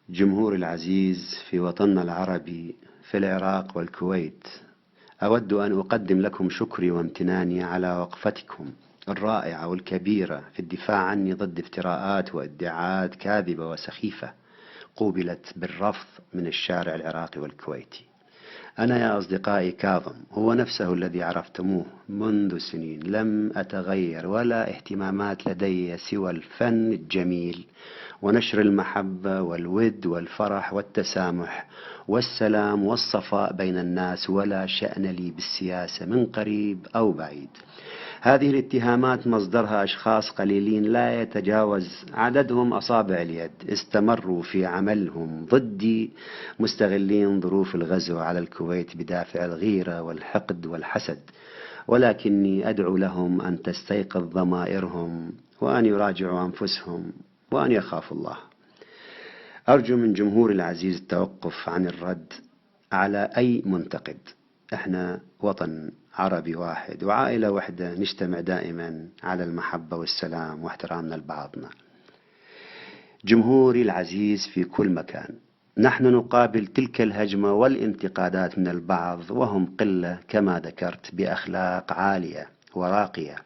جمهور العزيز في وطننا العربي في العراق والكويت، أود أن أقدم لكم شكري وامتناني على وقفتكم الرائعة والكبيرة في الدفاع عني ضد افتراءات وادعاءات كاذبة وسخيفة قوبلت بالرفض من الشارع العراقي والكويتي. أنا يا أصدقائي كاظم هو نفسه الذي عرفتموه منذ سنين، لم أتغير ولا اهتمامات لدي سوى الفن الجميل ونشر المحبة والود والفرح والتسامح والسلام والصفاء بين الناس، ولا شأن لي بالسياسة من قريب أو بعيد. هذه الاتهامات مصدرها أشخاص قليلين لا يتجاوز عددهم أصابع اليد، استمروا في عملهم ضدي مستغلين ظروف الغزو على الكويت بدافع الغيرة والحقد والحسد، ولكني أدعو لهم أن تستيقظ ضمائرهم وأن يراجعوا أنفسهم وأن يخافوا الله. أرجو من جمهور العزيز التوقف عن الرد على أي منتقد. احنا وطن عربي واحد وعائلة واحدة، نجتمع دائما على المحبة والسلام واحترامنا لبعضنا. جمهوري العزيز في كل مكان، نحن نقابل تلك الهجمة والانتقادات من البعض وهم قلة كما ذكرت، بأخلاق عالية وراقية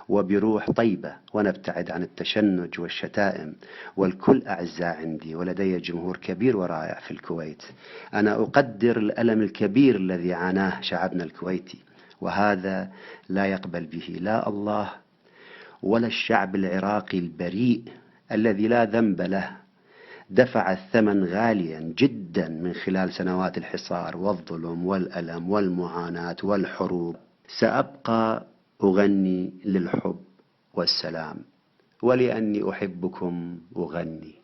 وبروح طيبة، ونبتعد عن التشنج والشتائم. والكل أعزاء عندي ولدي جمهور كبير ورائع في الكويت. أنا أقدر الألم الكبير الذي عاناه شعبنا الكويتي، وهذا لا يقبل به لا الله ولا الشعب العراقي البريء الذي لا ذنب له، دفع الثمن غاليا جدا من خلال سنوات الحصار والظلم والألم والمعاناة والحروب. سأبقى أغني للحب والسلام، ولأني أحبكم أغني.